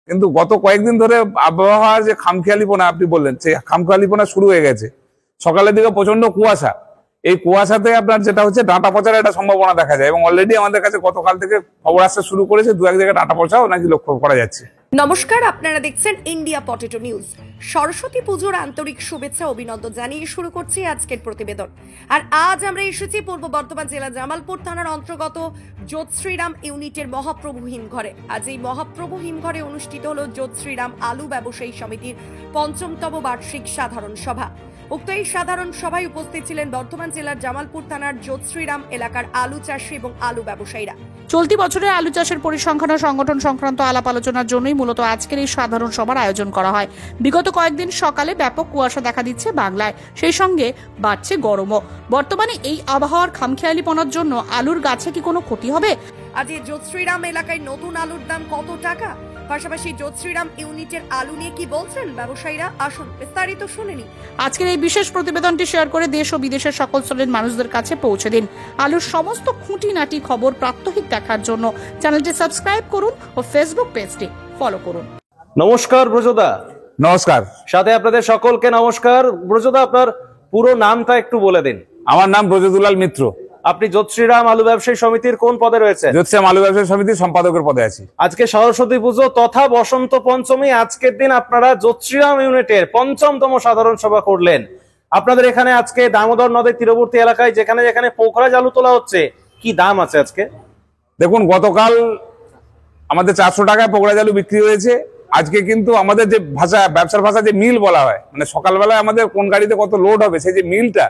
কিন্তু গত কয়েকদিন ধরে আবহাওয়ার যে খামখেয়ালিপনা আপনি বললেন, সেই খামখেয়ালিপনা শুরু হয়ে গেছে। সকালের দিকে প্রচন্ড কুয়াশা, এই কুয়াশাতে আপনার যেটা হচ্ছে ডাঁটা পচার একটা সম্ভাবনা দেখা যায়, এবং অলরেডি আমাদের কাছে গতকাল থেকে খবর আসতে শুরু করেছে, দু এক জায়গায় ডাঁটা পচাও নাকি লক্ষ্য করা যাচ্ছে। নমস্কার, আপনারা দেখছেন ইন্ডিয়া পটেটো নিউজ। সরস্বতী পুজোর আন্তরিক শুভেচ্ছা অভিনন্দন জানিয়ে শুরু করছি আজকের প্রতিবেদন। আর আজ আমরা এসেছি পূর্ব বর্ধমান জেলা জামালপুর থানার অন্তর্গত জ্যোৎশ্রীরাম ইউনিটের মহাপ্রভু হিমঘরে। আজ এই মহাপ্রভু হিমঘরে অনুষ্ঠিত হল জ্যোৎশ্রীরাম আলু ব্যবসায়ী সমিতির ৫ম বার্ষিক সাধারণ সভা। উক্ত এই সাধারণ সভায় উপস্থিত ছিলেন বর্ধমান জেলার জামালপুর থানার জ্যোৎশ্রীরাম এলাকার আলু চাষী এবং আলু ব্যবসায়ীরা। চলতি বছরে আলু চাষের পরিসংখ্যান ও সংগঠন সংক্রান্ত আলাপ আলোচনার জন্যই মূলত আজকের এই সাধারণ সভার আয়োজন করা হয়। বিগত কয়েকদিন সকালে ব্যাপক কুয়াশা দেখা দিচ্ছে বাংলায়, সেই সঙ্গে বাড়ছে গরমও। বর্তমানে এই আবহাওয়ার খামখেয়ালিপনার জন্য আলুর গাছে কি কোনো ক্ষতি হবে? আজ এই জ্যোৎশ্রীরাম এলাকায় নতুন আলুর দাম কত টাকা, পাশাপাশি জ্যোৎশ্রীরাম ইউনিটের আলু নিয়ে কি বলছেন ব্যবসায়ীরা, আসুন বিস্তারিত শুনে নিন। আজকের এই বিশেষ প্রতিবেদনটি শেয়ার করে দেশ ও বিদেশের সকল শ্রেণীর মানুষদের কাছে পৌঁছে দিন। আলুর সমস্ত খুঁটিনাটি খবর প্রাত্যহিক দেখার জন্য চ্যানেলটি সাবস্ক্রাইব করুন ও ফেসবুক পেজটি ফলো করুন। নমস্কার ব্রজদা। নমস্কার। সাথে আপনাদের সকলকে নমস্কার। ব্রজদা, আপনার পুরো নামটা একটু বলে দিন। আমার নাম ব্রজদুলাল মিত্র। আপনি জ্যোৎশ্রীরাম আলু ব্যবসায়ী সমিতির কোন পদে রয়েছেন? জ্যোৎশ্রীরাম আলু ব্যবসায়ী সমিতির সম্পাদকের পদে আছি। আজকে সরস্বতী পুজো তথা বসন্ত পঞ্চমী, আজকের দিন আপনারা জ্যোৎশ্রীরাম ইউনিটের ৫ম সাধারণ সভা করলেন। আপনাদের এখানে আজকে দামোদর নদের তীরবর্তী এলাকায় যেখানে যেখানে পোখরাজ আলু তোলা হচ্ছে, কি দাম আছে আজকে? দেখুন, গতকাল আমাদের ৪০০ টাকায় পোখরাজ আলু বিক্রি হয়েছে। আজকে কিন্তু আমাদের যে ভাষা, ব্যবসার ভাষা যে মিল বলা হয়, মানে সকালবেলায় আমাদের কোন গাড়িতে কত লোড হবে সেই যে মিলটা,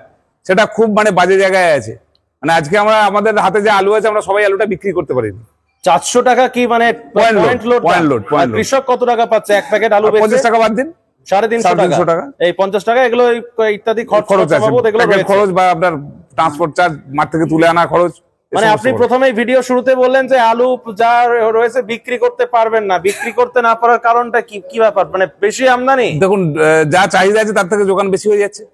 সেটা খুব মানে বাজে জায়গায় আছে। মানে আজকে আমরা আমাদের হাতে যে আলু আছে, আমরা সবাই আলুটা বিক্রি করতে পারিনি। ৪০০ টাকা কি মানে পয়েন্ট লোড? কৃষক কত টাকা পাচ্ছে এক প্যাকেট আলু? ৫০ টাকা বাদ দিন, ৩৫০ টাকা। এই ৫০ টাকা এগুলো ইত্যাদি খরচ আছে, খরচ বা আপনার ট্রান্সপোর্ট চার্জ, মাঠ থেকে তুলে আনা খরচ। মানে আপনি প্রথমেই ভিডিও শুরুতে বললেন যে আলু যা রয়েছে বিক্রি করতে পারবেন না, বিক্রি করতে না পারার কারণটা কি ব্যাপার? মানে বেশি আমদানি? দেখুন, যা চাহিদা আছে তার থেকে যোগান বেশি হয়ে যাচ্ছে।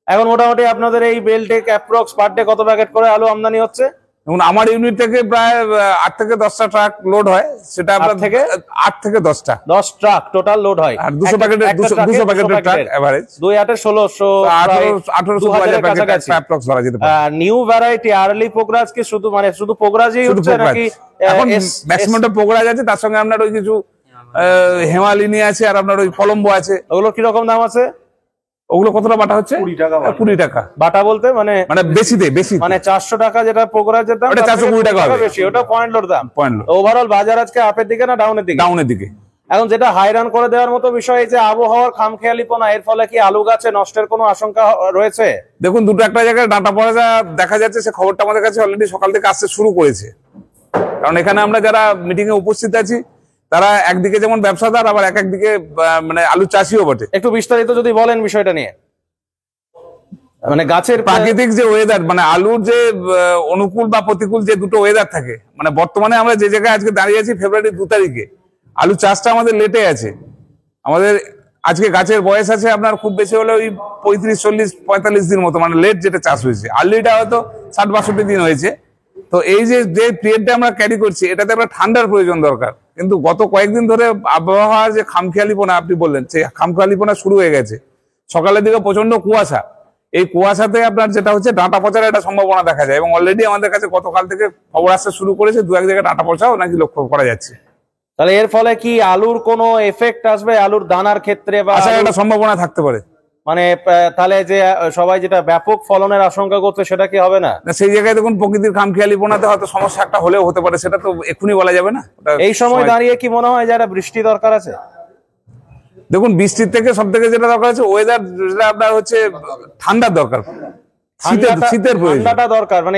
এখন মোটামুটি আপনাদের এই বেলটেক অ্যাপ্রক্স পার ডে কত প্যাকেট করে আলু আমদানি হচ্ছে? এখন আমার ইউনিট থেকে প্রায় ৮ থেকে 10টা ট্রাক লোড হয়, সেটা আপনার থেকে ৮ থেকে 10টা 10 ট্রাক টোটাল লোড হয়। আর 200 প্যাকেটের ট্রাক এভারেজ 2 1600 1800 প্যাকেট অ্যাপ্রক্স ধরা যেতে পারে। নিউ ভ্যারাইটি আর্লি পোগরাজ কি শুধু পোগরাজই হচ্ছে নাকি এখন ম্যাক্সিমামটা পোগরাজ আছে, তার সঙ্গে আপনার ওই কিছু হেমালিনী আছে, আর আপনার ওই কলম্বো আছে। ওগুলো কি রকম দাম আছে? ওগুলো কতটা বাটা হচ্ছে? 20 টাকা বাটা বলতে মানে বেশি মানে 400 টাকা যেটা পোগরাজের দাম, ওটা 420 টাকা হবে বেশি, ওটা পয়েন্ট লোড দাম। Point load. ওভারঅল বাজার আজকে আপের দিকে না ডাউনের দিকে? ডাউনের দিকে। এখন যেটা হাইরান করে দেওয়ার মতো বিষয়, এই যে আবহাওয়ার খামখেয়ালিপনা, এর ফলে কি আলু গাছে নষ্টের কোনো আশঙ্কা রয়েছে? দেখুন, দুটো একটা জায়গায় ডাঁটা পড়া দেখা যাচ্ছে, সে খবরটা আমাদের কাছে অলরেডি সকাল থেকে আসতে শুরু করেছে। কারণ এখানে আমরা যারা মিটিং এ উপস্থিত আছি, তারা একদিকে যেমন ব্যবসাদার, আবার একদিকে মানে আলু চাষিও বটে। একটু বিস্তারিত যদি বলেন বিষয়টা নিয়ে। মানে গাছের প্রাকৃতিক যে ওয়েদার, মানে আলুর যে অনুকূল বা প্রতিকূল যে দুটো ওয়েদার থাকে, মানে বর্তমানে আমরা যে জায়গায় আজকে দাঁড়িয়ে আছি, ফেব্রুয়ারি 2 তারিখে, আলু চাষটা আমাদের লেটে আছে। আমাদের আজকে গাছের বয়স আছে আপনার খুব বেশি হলে ওই 35, 40, 45 দিন মতো, মানে লেট যেটা চাষ হয়েছে। আর্লিটা হয়তো 60-62 দিন হয়েছে। তো এই যে পিরিয়ডটা আমরা ক্যারি করছি, এটাতে আমরা ঠান্ডার প্রয়োজন দরকার। কিন্তু গত কয়েকদিন ধরে আবহাওয়ার যে খামখেয়ালিপনা আপনি বললেন, সেই খামখেয়ালিপনা শুরু হয়ে গেছে। সকালের দিকে প্রচন্ড কুয়াশা, এই কুয়াশাতে আপনার যেটা হচ্ছে ডাঁটা পচার একটা সম্ভাবনা দেখা যায়, এবং অলরেডি আমাদের কাছে গতকাল থেকে খবর আসতে শুরু করেছে, দু এক জায়গায় ডাঁটা পচাও নাকি লক্ষ্য করা যাচ্ছে। তাহলে এর ফলে কি আলুর কোনো এফেক্ট আসবে আলুর দানার ক্ষেত্রে, বা একটা সম্ভাবনা থাকতে পারে? মানে তাহলে যে সবাই যেটা ব্যাপক ফলনের আশঙ্কা করছে, সেটা কি হবে না? সেই জায়গায় দেখুন, প্রকৃতির খামখেয়ালিপনাতে হয়তো সমস্যা একটা হলেও হতে পারে, সেটা তো এক্ষুনি বলা যাবে না। এই সময় দাঁড়িয়ে কি মনে হয় যারা বৃষ্টি দরকার আছে? দেখুন, বৃষ্টির থেকে সব থেকে যেটা দরকার আছে ওয়েদার, যেটা আপনার হচ্ছে ঠান্ডার দরকার, শীতের ঠান্ডাটা দরকার। মানে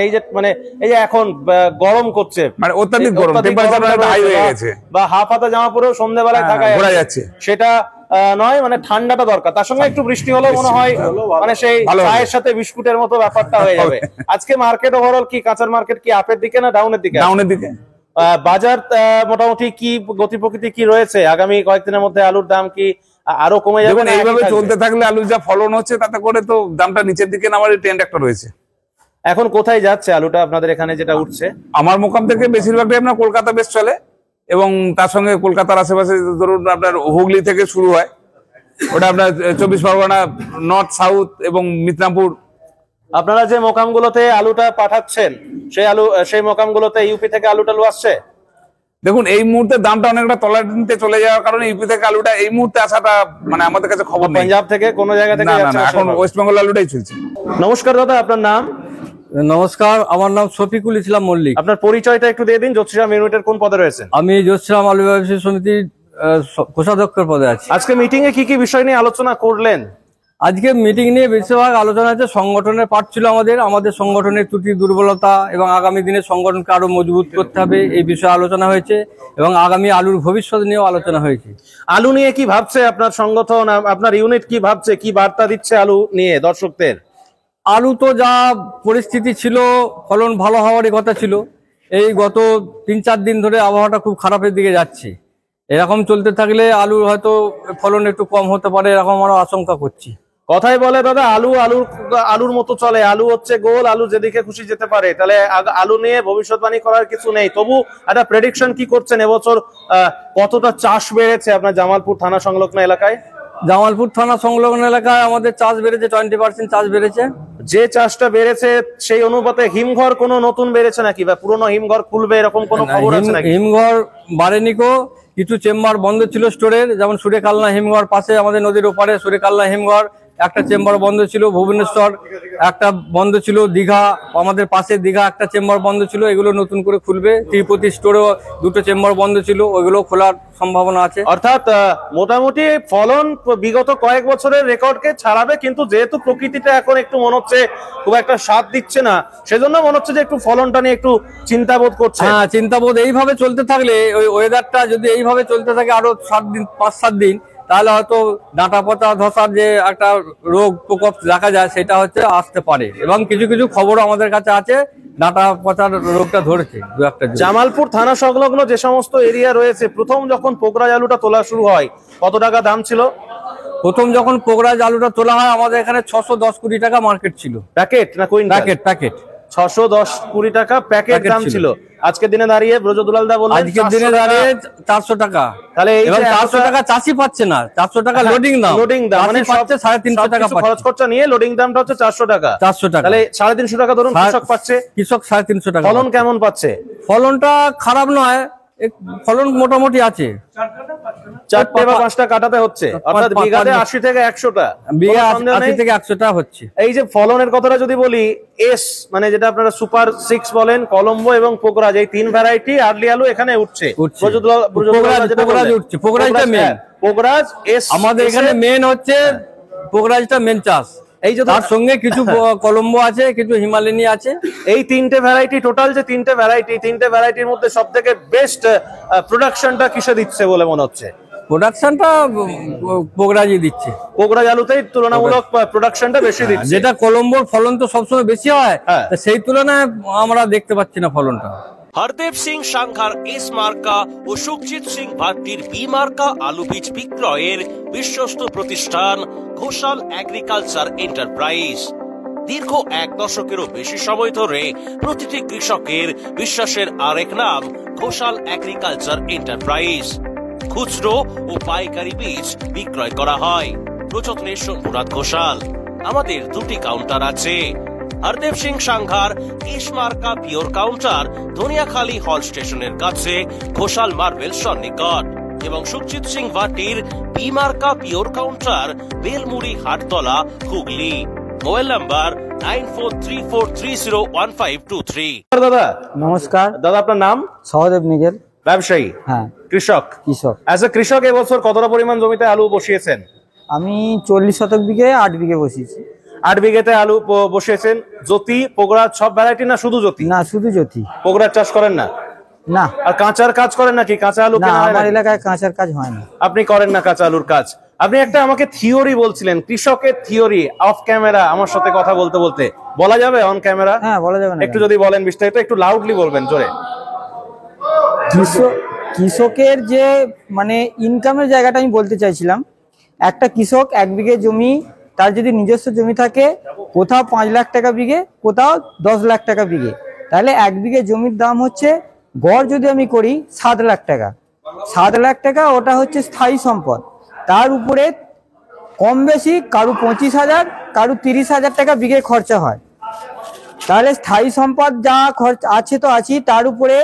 এই যে এখন গরম করছে, মানে অত্যাধিক গরম, টেম্পারেচার হাই হয়ে গেছে, বা হাফ হাতা জামা পরেও সন্ধ্যাবেলায় থাকা যাচ্ছে, সেটা নয়। মানে ঠান্ডাটা দরকার, তার সঙ্গে একটু বৃষ্টি হলেও মনে হয় মানে সেই চায়ের সাথে বিস্কুটের মতো ব্যাপারটা হয়ে যাবে। আজকে মার্কেট ওভারঅল কি, কাঁচার মার্কেট কি আপের দিকে না ডাউনের দিকে? ডাউনের দিকে। বাজার মোটামুটি কি গতি প্রকৃতি কি রয়েছে? আগামী কয়েকদিনের মধ্যে আলুর দাম কি আরো কমে যাবে? এইভাবে চলতে থাকলে আলুর যা ফলন হচ্ছে, তাতে করে তো দামটা নিচের দিকে নামার ট্রেন্ড একটা রয়েছে। এখন কোথায় যাচ্ছে আলুটা আপনাদের এখানে যেটা উঠছে? আমার মোকাম থেকে বেশিরভাগটাই আপনার কলকাতা বেশ চলে, এবং তার সঙ্গে কলকাতার আশেপাশে ধরুন আপনার হুগলি থেকে শুরু হয়, ওটা আপনার 24 পরগনা, নর্থ, সাউথ এবং মিদনাপুর। আপনারা যে মোকামগুলোতে আলুটা পাঠাচ্ছেন সেই মোকামগুলোতে ইউপি থেকে আলু টালু আসছে? দেখুন এই মুহূর্তে দামটা অনেকটা তলানিতে চলে যাওয়ার কারণে ইউপি থেকে আলুটা এই মুহূর্তে আসাটা মানে আমাদের কাছে খবর নেই। পাঞ্জাব থেকে কোনো জায়গা থেকে না না যাচ্ছে না, না এখন সেভাবে? ওয়েস্ট বেঙ্গল আলুটাই চলছে। নমস্কার দাদা, আপনার নাম? নমস্কার, আমার নাম শফিকুল ইসলাম মল্লিক। আপনার পরিচয়টা একটু দিয়ে দিন। জ্যোতিষরাম ইউনিটের কোন পদে রয়েছেন? আমি জ্যোতিষরাম আলু ব্যবসায়ী সমিতির কোষাধ্যক্ষের পদে আছি। আজকে মিটিং এ কি কি বিষয় নিয়ে আলোচনা করলেন? আজকে মিটিং নিয়ে বেশিরভাগ আলোচনা হচ্ছে সংগঠনের পাঠ ছিল আমাদের সংগঠনের ত্রুটি দুর্বলতা এবং আগামী দিনে সংগঠনকে আরো মজবুত করতে হবে, এই বিষয়ে আলোচনা হয়েছে এবং আগামী আলুর ভবিষ্যৎ নিয়েও আলোচনা হয়েছে। আলু নিয়ে কি ভাবছে আপনার সংগঠন, আপনার ইউনিট কি ভাবছে, কি বার্তা দিচ্ছে আলু নিয়ে দর্শকদের? আলু তো যা পরিস্থিতি ছিল, ফলন ভালো হওয়ারই কথা ছিল। এই গত 3-4 দিন ধরে আবহাওয়াটা খুব খারাপের দিকে যাচ্ছে। এরকম চলতে থাকলে আলুর হয়তো ফলন একটু কম হতে পারে, এরকম আমরা আশঙ্কা করছি। কথাই বলে দাদা, আলুর মতো চলে, আলু হচ্ছে গোল, আলু যেদিকে খুশি যেতে পারে। তাহলে আলু নিয়ে ভবিষ্যৎবাণী করার কিছু নেই। তবু একটা প্রেডিকশন কি করছেন এবছর কতটা চাষ বেড়েছে আপনার জামালপুর থানা সংলগ্ন এলাকায়? জামালপুর থানা সংলগ্ন এলাকায় আমাদের চাষ বেড়েছে, 20% চাষ বেড়েছে। যে চাষটা বেড়েছে সেই অনুপাতে হিমঘর কোনো নতুন বেড়েছে নাকি, বা পুরনো হিমঘর খুলবে এরকম কোনো খবর আছে নাকি? হিমঘর বাড়েনিকো, কিছু চেম্বার বন্ধ ছিল স্টোরের, যেমন সুরেকালনা হিমঘর পাশে আমাদের নদীর ওপারে সুরেকালনা হিমঘর, একটা চেম্বার বন্ধ ছিল। ভুবনেশ্বর একটা বন্ধ ছিল, দীঘা আমাদের পাশে দীঘা একটা চেম্বার বন্ধ ছিল, এগুলো নতুন করে খুলবে। তিরুপতি স্টোরেও 2টো চেম্বার বন্ধ ছিল, ওইগুলো খোলার সম্ভাবনা আছে। অর্থাৎ মোটামুটি ফলন বিগত কয়েক বছরের রেকর্ডকে ছাড়াবে, কিন্তু যেহেতু প্রকৃতিটা এখন একটু মনে হচ্ছে খুব একটা সাথ দিচ্ছে না, সেজন্য মনে হচ্ছে যে একটু ফলনটা নিয়ে একটু চিন্তাবোধ করছে। হ্যাঁ, চিন্তাবোধ এইভাবে চলতে থাকলে, ওই ওয়েদারটা যদি এইভাবে চলতে থাকে আরো 5-7 দিন, তাহলে হয়তো ডাঁটা পচা ধসার যে একটা রোগ প্রকোপ দেখা যায় সেটা হচ্ছে আসতে পারে। এবং কিছু কিছু খবরও আমাদের কাছে আছে, ডাঁটা পচার রোগটা ধরেছে 2-1টা। জামালপুর থানা সংলগ্ন যে সমস্ত এরিয়া রয়েছে, প্রথম যখন পোকরাজ আলুটা তোলা শুরু হয় কত টাকা দাম ছিল? প্রথম যখন পোকরাজ আলুটা তোলা হয় আমাদের এখানে 610 কোটি টাকা মার্কেট ছিল। প্যাকেট না কুইন্টাল? প্যাকেট 610 কোটি টাকা প্যাকেট দাম ছিল। আজকের দিনে দাঁড়িয়ে ব্রজদুলাল দা বললেন আজকের দিনে দাঁড়িয়ে 400 টাকা। তাহলে এই 400 টাকা চাষি পাচ্ছে না, 400 টাকা লোডিং দাম মানে পাচ্ছে 350 টাকা খরচ খরচা নিয়ে লোডিং দামটা হচ্ছে 400 টাকা। 400 টাকা, তাহলে 350 টাকা ধরুন কৃষক পাচ্ছে। কৃষক 350 টাকা। ফলন কেমন পাচ্ছে? ফলনটা খারাপ নয়, ফলন মোটামুটি আছে। 4টে বা 5টা কাটাতে হচ্ছে, অর্থাৎ বিঘাতে 80 থেকে 100টা, বিঘা 80 থেকে 100টা হচ্ছে। এই যে ফলনের কথাটা যদি বলি, এস মানে যেটা আপনারা সুপার 6 বলেন, কলম্বো এবং পোকরাজ, এই 3 ভ্যারাইটি আর্লি আলু এখানে উঠছে। পোকরাজটা মেন, পোকরাজ এস আমাদের এখানে মেন হচ্ছে, পোকরাজটা মেন চাষ। এই যে তার সঙ্গে কিছু কলম্বো আছে, কিছু হিমালয়ানি আছে। এই 3টে ভ্যারাইটি, টোটাল যে 3টে ভ্যারাইটি, 3টে ভ্যারাইটির মধ্যে সবথেকে বেস্ট প্রোডাকশনটা কিসে দিচ্ছে বলে মনে হচ্ছে? প্রোডাকশনটা পোকরাজই দিচ্ছে। পোকরাজ আলুতেই তুলনামূলক প্রোডাকশনটা বেশি দিচ্ছে। যেটা কলম্বোর ফলন তো সবসময় বেশি হয়, সেই তুলনায় আমরা দেখতে পাচ্ছি না ফলনটা। হরদেব সিং সাংঘার এস মার্কা ও সুখজিৎ সিং ভাট্টির বি মার্কা আলু বীজ বিক্রয়ের বিশ্বস্ত প্রতিষ্ঠান ঘোষাল এগ্রিকালচার এন্টারপ্রাইজ। দীর্ঘ 1 দশকেরও বেশি সময় ধরে প্রতিটি কৃষকের বিশ্বাসের আরেক নাম ঘোষাল এগ্রিকালচার এন্টারপ্রাইজ। খুচরো ও পাইকারি বীজ বিক্রয় করা হয়। প্রযত্নে শম্ভুনাথ ঘোষাল। আমাদের 2টি কাউন্টার আছে। হরদেব সিং সাংঘার এস মার্কা পিওর কাউন্টার ধনিয়াখালী হল স্টেশনের কাছে ঘোষাল মার্বেল সন্নিকট, এবং সুখজিৎ সিং ভাটির বি মার্কা pure counter Belmuri Hattala Hooghly. Mobile number 9434301523। দাদা নমস্কার দাদা, আপনার নাম? সহদেব নিগেল। ব্যবসায়ী? হ্যাঁ। কৃষক? কৃষক। অ্যাজ এ কৃষক এবছর কতটা পরিমাণ জমিতে আলু বসিয়েছেন? আমি 40 শতক বিঘে 8 বিঘে বসিয়েছি। 8 বিঘেতে আলু বসিয়েছেন। জ্যোতি, পোকরাজ সব ভ্যারাইটি না শুধু জ্যোতি? না, শুধু জ্যোতি। পোকরাজ চাষ করেন না? না। আর কাঁচার কাজ করেন নাকি? কাঁচা আলু না, আমার এলাকায় কাঁচার কাজ হয় না। আপনি করেন না কাঁচা আলুর কাজ। আপনি একটা আমাকে থিওরি বলছিলেন, কৃষকের থিওরি, অফ ক্যামেরা আমার সাথে কথা বলতে বলতে। বলা যাবে অন ক্যামেরা? হ্যাঁ, বলা যাবে না। একটু যদি বলেন বিস্তারিত, একটু লাউডলি বলবেন, জোরে। কৃষকের যে মানে ইনকামের জায়গাটা আমি বলতে চাইছিলাম। একটা কৃষক 1 বিঘে জমি, তার যদি নিজস্ব জমি থাকে, কোথাও 5 লাখ টাকা বিঘে, কোথাও 10 লাখ টাকা বিঘে, তাহলে 1 বিঘে জমির দাম হচ্ছে গড় যদি আমি করি 7 লাখ টাকা, 7 লাখ টাকা ওটা হচ্ছে স্থায়ী সম্পদ। তার উপরে কম বেশি কারু 25,000 কারু 30,000 টাকা বিঘে খরচা হয়। তাহলে স্থায়ী সম্পদ যা খরচ আছে তো আছেই, তার উপরে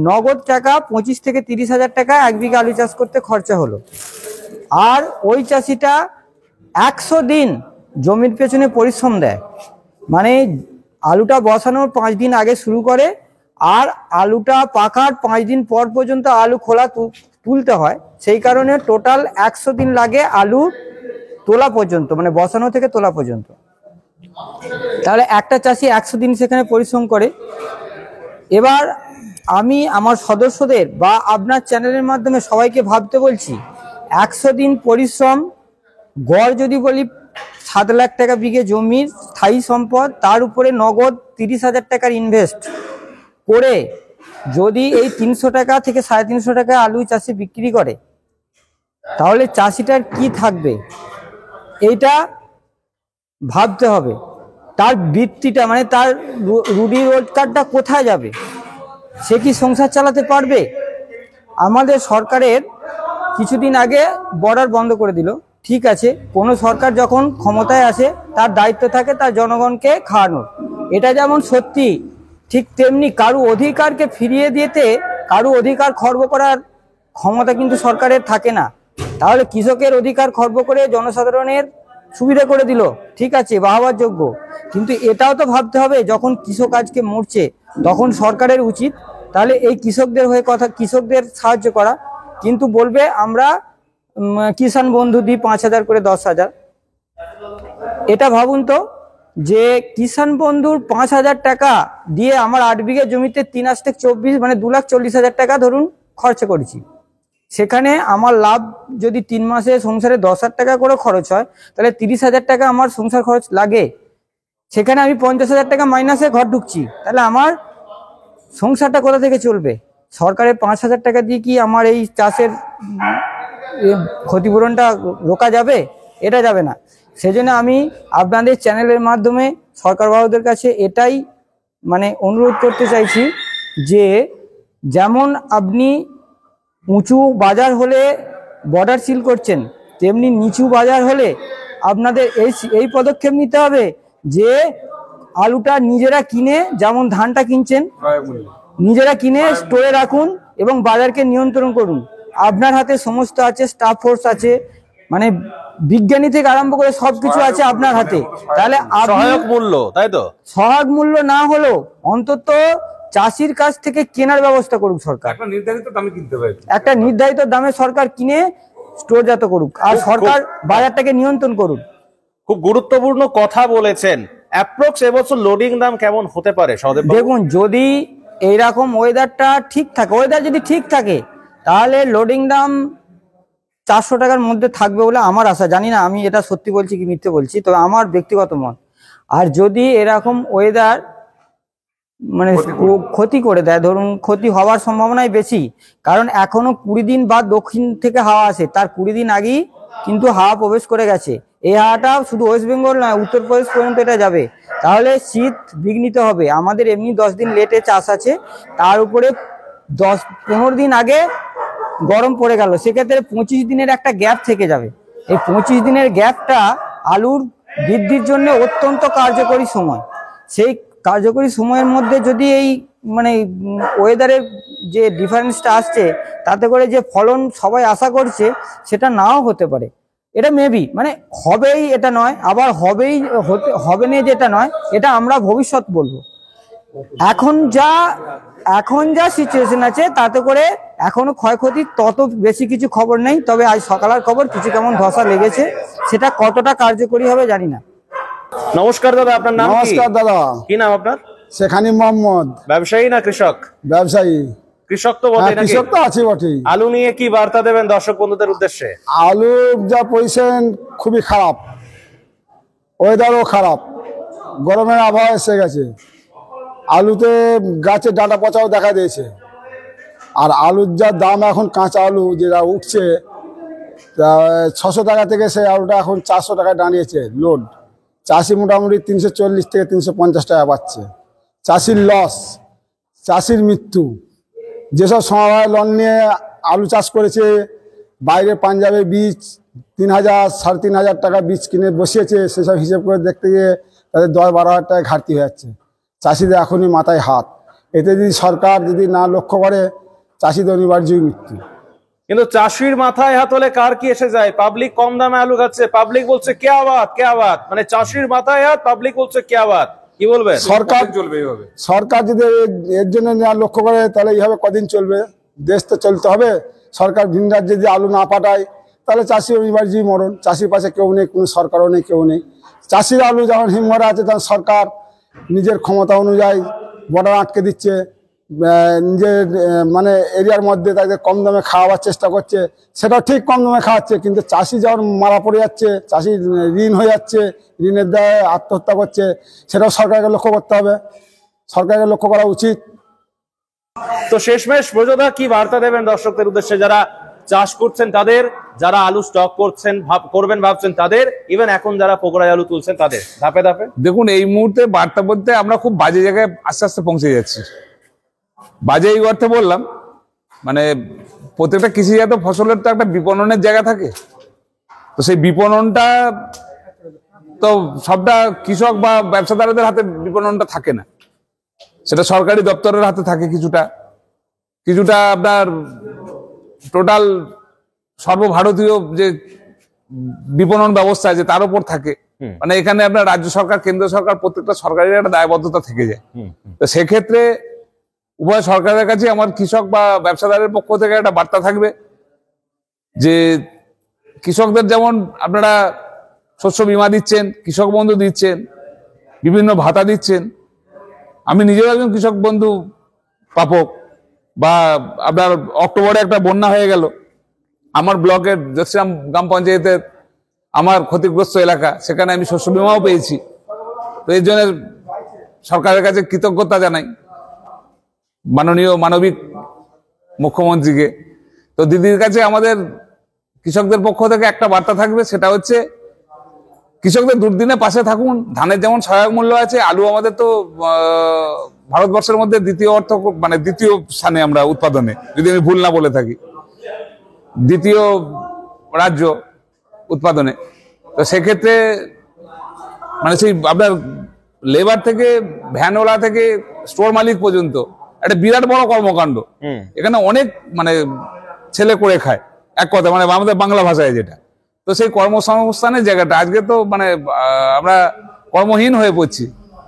নগদ টাকা 25 থেকে 30,000 টাকা 1 বিঘা আলু চাষ করতে খরচা হলো। আর ওই চাষিটা 100 দিন জমির পেছনে পরিশ্রম দেয়, মানে আলুটা বসানোর 5 দিন আগে শুরু করে, আর আলুটা পাকার 5 দিন পর পর্যন্ত আলু খোলা তুলতে হয়। সেই কারণে টোটাল 100 দিন লাগে আলু তোলা পর্যন্ত, মানে বসানো থেকে তোলা পর্যন্ত। তাহলে একটা চাষি 100 দিন সেখানে পরিশ্রম করে। এবার আমি আমার সদস্যদের বা আপনার চ্যানেলের মাধ্যমে সবাইকে ভাবতে বলছি, 100 দিন পরিশ্রম, গড় যদি বলি 7 লাখ টাকা বিঘে জমির স্থায়ী সম্পদ, তার উপরে নগদ 30,000 টাকার ইনভেস্ট করে যদি এই 300 টাকা থেকে 350 টাকা আলু চাষি বিক্রি করে, তাহলে চাষিটার কি থাকবে এইটা ভাবতে হবে। তার বৃত্তিটা মানে তার রুটি রোজগারটা কোথায় যাবে, সে কি সংসার চালাতে পারবে? আমাদের সরকারের কিছুদিন আগে বর্ডার বন্ধ করে দিল, ঠিক আছে, কোনো সরকার যখন ক্ষমতায় আসে তার দায়িত্ব থাকে তার জনগণকে খাওয়ানোর, এটা যেমন সত্যি, ঠিক তেমনি কারু অধিকারকে ফিরিয়ে দিতে কারু অধিকার খর্ব করার ক্ষমতা কিন্তু সরকারের থাকে না। তাহলে কৃষকের অধিকার খর্ব করে জনসাধারণের সুবিধা করে দিল, ঠিক আছে, বাহবার যোগ্য, কিন্তু এটাও তো ভাবতে হবে যখন কৃষক আজকে মরছে তখন সরকারের উচিত তাহলে এই কৃষকদের হয়ে কৃষকদের সাহায্য করা। কিন্তু বলবে আমরা কিষাণ বন্ধু দিই 5,000 করে 10,000। এটা ভাবুন তো যে কিষাণ বন্ধুর 5,000 টাকা দিয়ে আমার 8 বিঘে জমিতে 3×24 মানে 2,40,000 টাকা ধরুন খরচা করেছি। সেখানে আমার লাভ যদি 3 মাসে সংসারে 10,000 টাকা করে খরচ হয়, তাহলে 30,000 টাকা আমার সংসার খরচ লাগে। সেখানে আমি 50,000 টাকা মাইনাসে ঘর ঢুকছি, তাহলে আমার সংসারটা কোথা থেকে চলবে? সরকারের 5,000 টাকা দিয়ে কি আমার এই চাষের ক্ষতিপূরণটা রোকা যাবে? এটা যাবে না। সেজন্য আমি আপনাদের চ্যানেলের মাধ্যমে সরকার বাবুদের কাছে এটাই মানে অনুরোধ করতে চাইছি যে যেমন আপনি উঁচু বাজার হলে বর্ডার সিল করছেন, তেমনি নিচু বাজার হলে আপনাদের এই পদক্ষেপ নিতে হবে যে আলুটা নিজেরা কিনে, যেমন ধানটা কিনছেন নিজেরা কিনে স্টোরে রাখুন এবং বাজারকে নিয়ন্ত্রণ করুন। আপনার হাতে সমস্ত আছে, স্টাফ ফোর্স আছে, মানে বিজ্ঞানী থেকে আরম্ভ করে সবকিছু আছে আপনার হাতে। তাহলে সহায়ক মূল্য, তাই তো, সহায়ক মূল্য না হলেও অন্তত চাষির কাছ থেকে কেনার ব্যবস্থা করুক সরকার, একটা নির্ধারিত দামে কিনতে পারে, একটা নির্ধারিত দামে সরকার কিনে স্টোরজাত করুক, আর সরকার বাজারটাকে নিয়ন্ত্রণ করুক। খুব গুরুত্বপূর্ণ কথা বলেছেন। অ্যাপ্রক্স এবছর লোডিং দাম কেমন হতে পারে সহদেব বাবু? দেখুন, যদি এইরকম ওয়েদারটা ঠিক থাকে, ওয়েদার যদি ঠিক থাকে তাহলে লোডিং দাম 400 টাকার মধ্যে থাকবে বলে আমার আশা। জানি না আমি এটা সত্যি বলছি কি মিথ্যে বলছি, তবে আমার ব্যক্তিগত মত। আর যদি এরকম ওয়েদার মানে ক্ষতি করে দেয়, ধরুন ক্ষতি হওয়ার সম্ভাবনাই বেশি, কারণ এখনো 20 দিন বাদ দক্ষিণ থেকে হাওয়া আসে, তার 20 দিন আগেই কিন্তু হাওয়া প্রবেশ করে গেছে। এই হাওয়াটা শুধু ওয়েস্ট বেঙ্গল নয়, উত্তরপ্রদেশ পর্যন্ত এটা যাবে, তাহলে শীত বিঘ্নিত হবে। আমাদের এমনি 10 দিন লেটে চাষ আছে, তার উপরে 10-15 দিন আগে গরম পড়ে গেল, সেক্ষেত্রে 25 দিনের একটা গ্যাপ থেকে যাবে। এই 25 দিনের গ্যাপটা আলুর বৃদ্ধির জন্য অত্যন্ত কার্যকরী সময়। সেই কার্যকরী সময়ের মধ্যে যদি এই মানে ওয়েদারের যে ডিফারেন্সটা আসছে, তাতে করে যে ফলন সবাই আশা করছে সেটা নাও হতে পারে। এটা মেবি মানে হবেই এটা নয়, আবার হবে না যেটা নয়, এটা আমরা ভবিষ্যৎ বলবো। এখন যা সিচুয়েশন আছে তাতে করে এখনো ক্ষয়ক্ষতি তত বেশি কিছু খবর নেই, তবে আজ সকালের খবর কিছু কেমন ধসা লেগেছে, সেটা কতটা কার্যকরী হবে জানি না। নমস্কার দাদা, আপনার নাম কি? নমস্কার দাদা, কি নাম আপনার? শেখানি মোহাম্মদ। ব্যবসায়ী না কৃষক? ব্যবসায়ী। কৃষক তো বটে নাকি? কৃষক তো আছে বটেই। আলু নিয়ে কি বার্তা দেবেন দর্শক বন্ধুদের উদ্দেশ্যে? আলুর যা পজিশন খুবই খারাপ, ওয়েদারও খারাপ, গরমের আবহাওয়া এসে গেছে, আলুতে গাছের ডাঁটা পচাও দেখা দিয়েছে। আর আলুর যা দাম এখন, কাঁচা আলু যেটা উঠছে 600 টাকা থেকে সেই আলুটা এখন 400 টাকায় দাঁড়িয়েছে লোড। চাষি মোটামুটি 340 থেকে 350 টাকা পাচ্ছে। চাষির লস, চাষির মৃত্যু, যেসব সমবায় লোন নিয়ে আলু চাষ করেছে, বাইরে পাঞ্জাবে বীজ 3,000 3,500 টাকা বীজ কিনে বসিয়েছে, সেসব হিসেব করে দেখতে গিয়ে তাদের 10-12 হাজার টাকা ঘাটতি হয়ে যাচ্ছে। চাষিদের এখনই মাথায় হাত। এতে যদি সরকার যদি না লক্ষ্য করে, চাষিদের অনিবার্যই মৃত্যু। কিন্তু চাষির মাথায় হাত হলে কার কি এসে যায়? পাবলিক কম দামে আলু খাচ্ছে, পাবলিক বলছে কেয়া বাত, মানে চাষির মাথায় হাত, পাবলিক বলছে কেয়া বাত। কি বলবেন? সরকার যদি এর জন্য না লক্ষ্য করে, তাহলে এইভাবে কদিন চলবে? দেশ তো চলতে হবে। সরকার ভিন রাজ্যে যদি আলু না পাঠায়, তাহলে চাষি অনিবার্যই মরণ। চাষির পাশে কেউ নেই, কোনো সরকারও নেই, কেউ নেই। চাষির আলু যখন হিমঘরে আছে, তখন সরকার নিজের ক্ষমতা অনুযায়ী বর্ডার আটকে দিচ্ছে, নিজের মানে এরিয়ার মধ্যে তাদের কম দামে খাওয়াবার চেষ্টা করছে। সেটাও ঠিক কম দামে খাওয়াচ্ছে, কিন্তু চাষি যখন মারা পড়ে যাচ্ছে, চাষি ঋণ হয়ে যাচ্ছে, ঋণের দায়ে আত্মহত্যা করছে, সেটাও সরকারকে লক্ষ্য করতে হবে, সরকারকে লক্ষ্য করা উচিত। তো শেষমেশ ব্রজদা কি বার্তা দেবেন দর্শকদের উদ্দেশ্যে, যারা চাষ করছেন তাদের, যারা আলু স্টক করছেন করবেন ভাবছেন তাদের, ইভেন এখন যারা পোকরাজ আলু তুলছেন তাদের, ধাপে ধাপে? দেখুন, এই মুহূর্তে বার্তা বলতে আমরা খুব বাজে জায়গায় আস্তে আস্তে পৌঁছে যাচ্ছি। বাজে এই অর্থে বললাম, মানে প্রত্যেকটা কৃষিজাত ফসলের তো একটা বিপণনের জায়গা থাকে। তো সেই বিপণনটা তো সবটা কৃষক বা ব্যবসাদারদের হাতে বিপণনটা থাকে না, সেটা সরকারি দপ্তরের হাতে থাকে কিছুটা, কিছুটা আপনার টোটাল সর্বভারতীয় যে বিপণন ব্যবস্থা আছে তার উপর থাকে। মানে এখানে আপনার রাজ্য সরকার, কেন্দ্র সরকার, প্রত্যেকটা সরকারের একটা দায়বদ্ধতা থেকে যায়। তো সেক্ষেত্রে উভয় সরকারের কাছে আমার কৃষক বা ব্যবসাদারের পক্ষ থেকে একটা বার্তা থাকবে যে কৃষকদের যেমন আপনারা শস্য বীমা দিচ্ছেন, কৃষক বন্ধু দিচ্ছেন, বিভিন্ন ভাতা দিচ্ছেন। আমি নিজেও একজন কৃষক বন্ধু প্রাপক। বা আপনার অক্টোবরে একটা বন্যা হয়ে গেল আমার ব্লকের জোশ্রীরাম গ্রাম পঞ্চায়েতের, আমার ক্ষতিগ্রস্ত এলাকা, সেখানে আমি শস্য বীমাও পেয়েছি। তো এই জন্য সরকারের কাছে কৃতজ্ঞতা জানাই, মাননীয় মানবিক মুখ্যমন্ত্রীকে। তো দিদির কাছে আমাদের কৃষকদের পক্ষ থেকে একটা বার্তা থাকবে, সেটা হচ্ছে কৃষকদের দুর্দিনে পাশে থাকুন। ধানের যেমন সহায়ক মূল্য আছে, আলু আমাদের তো ভারতবর্ষের মধ্যে দ্বিতীয় স্থানে আমরা উৎপাদনে, যদি আমি ভুল না বলে থাকি, দ্বিতীয় রাজ্য উৎপাদনে। তো সেক্ষেত্রে মানে সেই আপনার লেবার থেকে, ভ্যানওয়ালা থেকে, স্টোর মালিক পর্যন্ত একটা বিরাট বড় কর্মকাণ্ড। এখানে অনেক মানে ছেলে করে খায়, এক কথা, মানে আমাদের বাংলা ভাষায় যেটা। তো সেই কর্মসংস্থানের জায়গাটা আজকে তো মানে আমরা কর্মহীন হয়ে পড়ছি।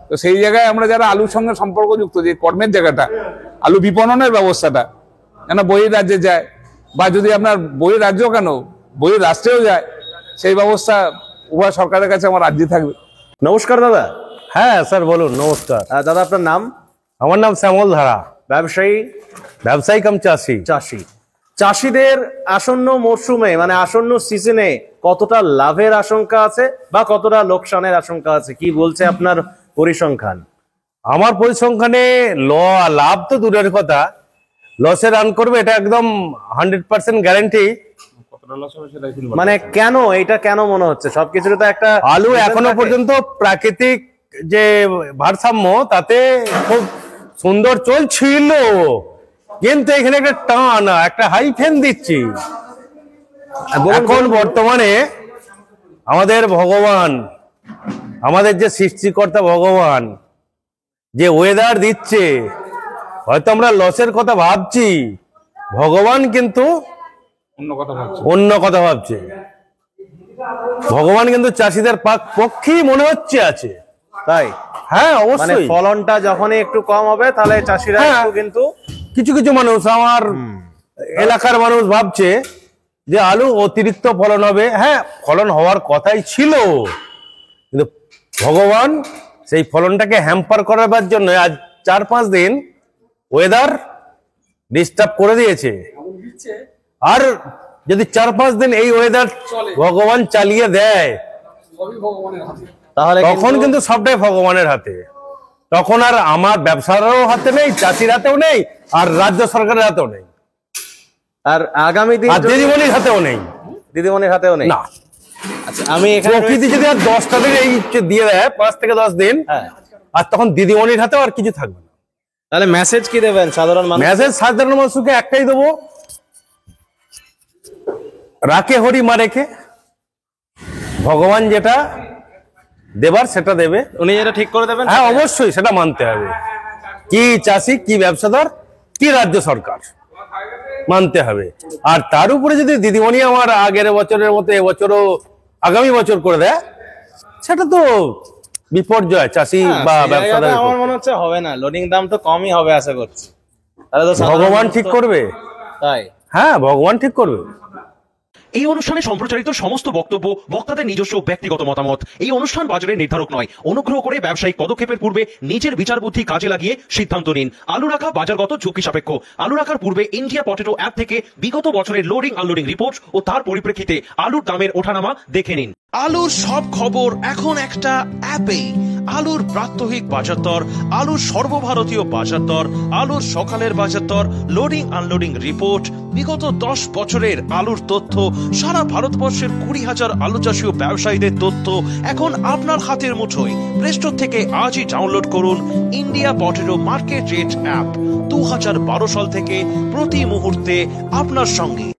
তো সেই জায়গায় আমরা যারা আলুর সঙ্গে সম্পর্কযুক্ত, যে কর্মের জায়গাটা, আলু বিপণনের ব্যবস্থাটা যেন বহির রাজ্যে যায়, বা যদি আপনার বহির রাজ্য কেন বহির রাষ্ট্রেও যায়, সেই ব্যবস্থা উভয় সরকারের কাছে আমার রাজ্যে থাকবে। নমস্কার দাদা। হ্যাঁ স্যার বলুন। নমস্কার দাদা, আপনার নাম? আমার নাম শ্যামল ধারা। ব্যবসায়ী? ব্যবসায়ী কাম চাষি। চাষি। চাষিদের আসন্ন মরশুমে, মানে আসন্ন সিজনে কতটা লাভের আশঙ্কা আছে বা কতটা লোকসানের আশঙ্কা আছে, কি বলছে আপনার পরিসংখ্যান? আমার পরিসংখ্যানে লাভ তো দূরের কথা, লসে রান করবে এটা একদম 100% গ্যারান্টি। মানে কেন, এটা কেন মনে হচ্ছে? সবকিছুর তো একটা আলু এখনো পর্যন্ত প্রাকৃতিক যে ভারসাম্য, তাতে খুব সুন্দর চলছিল, কিন্তু এখানে একটা টান, একটা হাই ফেন দিচ্ছি। এখন বর্তমানে আমাদের ভগবান, আমাদের যে সৃষ্টিকর্তা ভগবান যে ওয়েদার দিচ্ছে, হয়তো আমরা লসের কথা ভাবছি, ভগবান কিন্তু অন্য কথা ভাবছে। ভগবান কিন্তু চাষিদের পক্ষেই মনে হচ্ছে আছে। তাই? হ্যাঁ মানে অবশ্যই। ফলনটা যখনই একটু কম হবে, তাহলে চাষিরা একটু কিন্তু কিছু কিছু মানুষ, আমার এলাকার মানুষ ভাবছে যে আলু অতিরিক্ত ফলন হবে। হ্যাঁ, ফলন হওয়ার কথাই ছিল, কিন্তু ভগবান সেই ফলনটাকে হ্যাম্পার করার জন্য আজ 4-5 দিন ওয়েদার ডিস্টার্ব করে দিয়েছে। আর যদি 4-5 দিন এই ওয়েদার ভগবান চালিয়ে দেয়, তাহলে তখন কিন্তু সবটাই ভগবানের হাতে। তখন আর আমার ব্যবসারও হাতে নেই, চাষির হাতেও নেই, আর রাজ্য সরকারের হাতেও নেই, আর আগামী দিন আর দিদিমণির হাতেও নেই। দিদিমণির হাতেও নেই না। আচ্ছা, আমি এখানে প্রকৃতি যদি আর 10টা দিন এই দিয়ে দেয়, 5 থেকে 10 দিন, হ্যাঁ, আর তখন দিদিমণির হাতেও আর কিছু থাকবে না। তাহলে মেসেজ কি দেবেন সাধারণ মানুষ? মেসেজ সাধারণ মানুষকে একটাই দেবো, রাখে হরি মা রেখে, ভগবান যেটা দেবার সেটা দেবে। উনি যেটা ঠিক করে দেবেন, হ্যাঁ অবশ্যই সেটা মানতে হবে। কি চাষি, কি ব্যবসাদার, কি রাজ্য সরকার, মানতে হবে। আর তার উপরে যদি দিদিমণি আমার আগের বছরের মতো এবছরও আগামী বছর করে দেয়, সেটা তো বিপর্যয় চাষি বা ব্যবসাদার। আমার মনে হচ্ছে হবে না, লোডিং দাম তো কমই হবে আশা করছি। তাহলে তো সাধারণ ভগবান মানুষ ঠিক তো- করবে। তাই হ্যাঁ ভগবান ঠিক করবে। এই অনুষ্ঠানে সম্প্রচারিত সমস্ত বক্তব্য বক্তাদের নিজস্ব ব্যক্তিগত মতামত। এই অনুষ্ঠান বাজারের নির্ধারক নয়। অনুগ্রহ করে ব্যবসায়িক পদক্ষেপের পূর্বে নিজের বিচার বুদ্ধি কাজে লাগিয়ে সিদ্ধান্ত নিন। আলু রাখা বাজারগত ঝুঁকি সাপেক্ষ। আলু রাখার পূর্বে ইন্ডিয়া পটেটো অ্যাপ থেকে বিগত বছরের লোডিং আনলোডিং রিপোর্ট ও তার পরিপ্রেক্ষিতে আলুর দামের ওঠানামা দেখে নিন। আলুর সব খবর এখন একটা অ্যাপেই। আলুর প্রাত্যহিক বাজার দর, আলুর সর্বভারতীয় বাজার দর, আলুর সকালের বাজার দর, লোডিং আনলোডিং রিপোর্ট, বিগত 10 বছরের আলুর তথ্য, সারা ভারতবর্ষের 20,000 আলু চাষী ও ব্যবসায়ীদের তথ্য এখন আপনার হাতের মুঠোয়। প্লে স্টোর থেকে আজই ডাউনলোড করুন India potato market rate app. 2012 সাল থেকে প্রতি মুহূর্তে আপনার সঙ্গে।